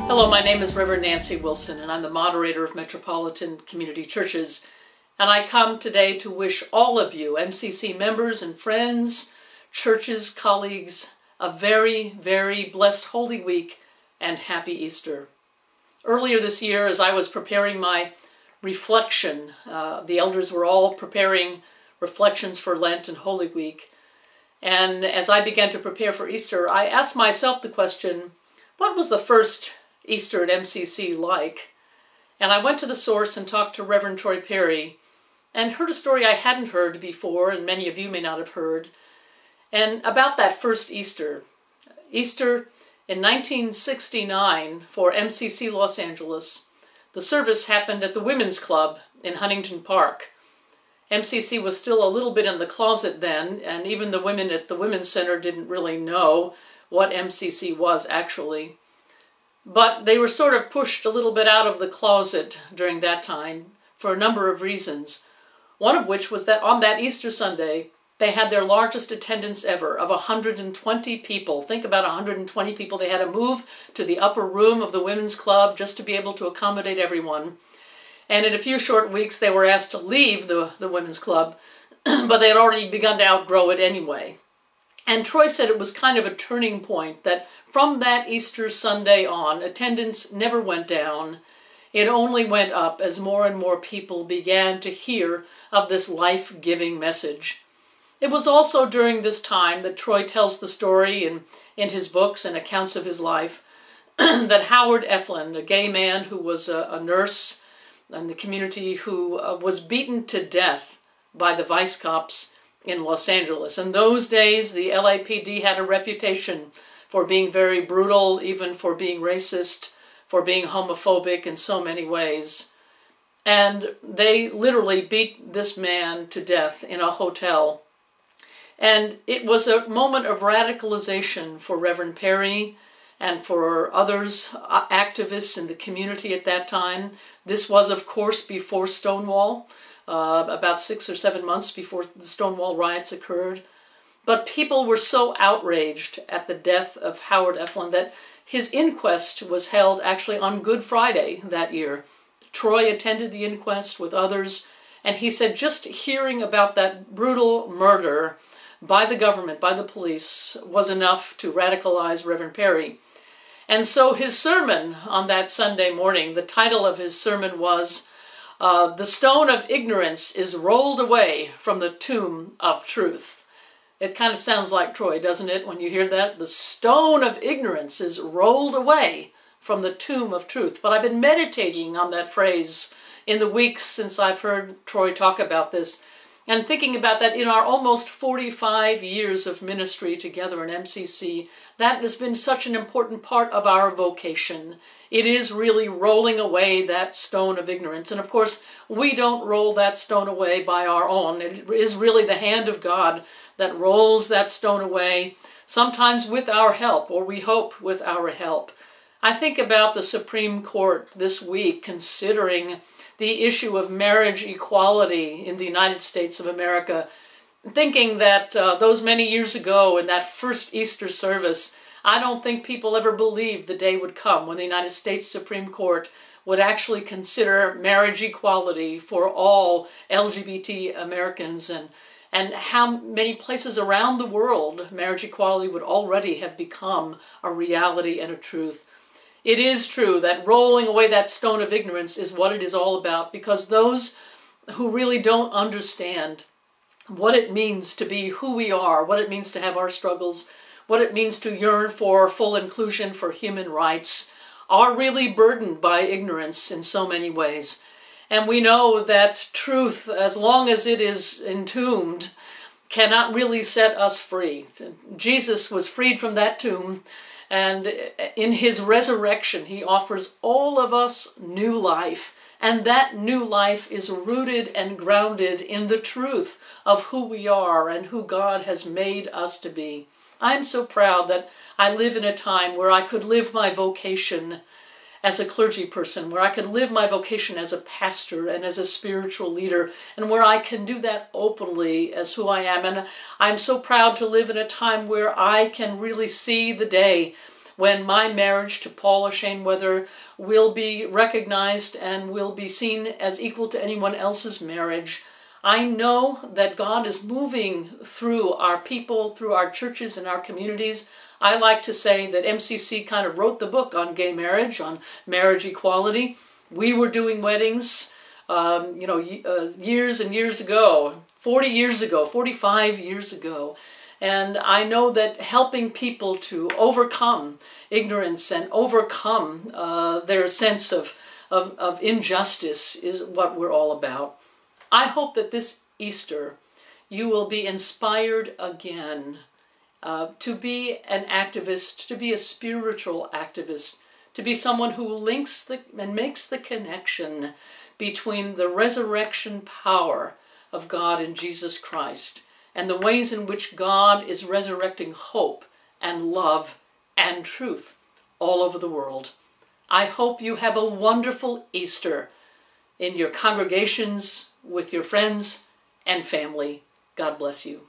Hello, my name is Reverend Nancy Wilson, and I'm the moderator of Metropolitan Community Churches. And I come today to wish all of you, MCC members and friends, churches, colleagues, a very, very blessed Holy Week and Happy Easter. Earlier this year, as I was preparing my reflection, the elders were all preparing reflections for Lent and Holy Week. And as I began to prepare for Easter, I asked myself the question, what was the first Easter at MCC like? And I went to the source and talked to Reverend Troy Perry and heard a story I hadn't heard before, and many of you may not have heard, and about that first Easter. Easter in 1969 for MCC Los Angeles. The service happened at the Women's Club in Huntington Park. MCC was still a little bit in the closet then, and even the women at the Women's Center didn't really know what MCC was actually. But they were sort of pushed a little bit out of the closet during that time for a number of reasons. One of which was that on that Easter Sunday, they had their largest attendance ever of 120 people. Think about 120 people. They had to move to the upper room of the Women's Club just to be able to accommodate everyone. And in a few short weeks, they were asked to leave the Women's Club, but they had already begun to outgrow it anyway. And Troy said it was kind of a turning point, that from that Easter Sunday on, attendance never went down. It only went up as more and more people began to hear of this life-giving message. It was also during this time that Troy tells the story in his books and accounts of his life that Howard Eflin, a gay man who was a nurse in the community, who was beaten to death by the vice cops in Los Angeles. In those days, the LAPD had a reputation for being very brutal, even for being racist, for being homophobic in so many ways. And they literally beat this man to death in a hotel. And it was a moment of radicalization for Reverend Perry and for others, activists in the community at that time. This was, of course, before Stonewall, about 6 or 7 months before the Stonewall riots occurred. But people were so outraged at the death of Howard Eflin that his inquest was held actually on Good Friday that year. Troy attended the inquest with others, and he said just hearing about that brutal murder by the government, by the police, was enough to radicalize Reverend Perry. And so his sermon on that Sunday morning, the title of his sermon was, "The Stone of Ignorance is Rolled Away from the Tomb of Truth." It kind of sounds like Troy, doesn't it, when you hear that? The stone of ignorance is rolled away from the tomb of truth. But I've been meditating on that phrase in the weeks since I've heard Troy talk about this, and thinking about that in our almost 45 years of ministry together in MCC, that has been such an important part of our vocation. It is really rolling away that stone of ignorance. And of course, we don't roll that stone away by our own. It is really the hand of God that rolls that stone away, sometimes with our help, or we hope with our help. I think about the Supreme Court this week considering the issue of marriage equality in the United States of America, thinking that those many years ago in that first Easter service, I don't think people ever believed the day would come when the United States Supreme Court would actually consider marriage equality for all LGBT Americans, and how many places around the world marriage equality would already have become a reality and a truth. It is true that rolling away that stone of ignorance is what it is all about, because those who really don't understand what it means to be who we are, what it means to have our struggles, what it means to yearn for full inclusion, for human rights, are really burdened by ignorance in so many ways. And we know that truth, as long as it is entombed, cannot really set us free. Jesus was freed from that tomb, and in his resurrection, he offers all of us new life. And that new life is rooted and grounded in the truth of who we are and who God has made us to be. I'm so proud that I live in a time where I could live my vocation as a clergy person, where I could live my vocation as a pastor and as a spiritual leader, and where I can do that openly as who I am. And I'm so proud to live in a time where I can really see the day when my marriage to Paula Shaneweather will be recognized and will be seen as equal to anyone else's marriage. I know that God is moving through our people, through our churches and our communities. I like to say that MCC kind of wrote the book on gay marriage, on marriage equality. We were doing weddings, years and years ago, 40 years ago, 45 years ago. And I know that helping people to overcome ignorance and overcome their sense of injustice is what we're all about. I hope that this Easter you will be inspired again to be an activist, to be a spiritual activist, to be someone who links and makes the connection between the resurrection power of God in Jesus Christ and the ways in which God is resurrecting hope and love and truth all over the world. I hope you have a wonderful Easter in your congregations, with your friends and family. God bless you.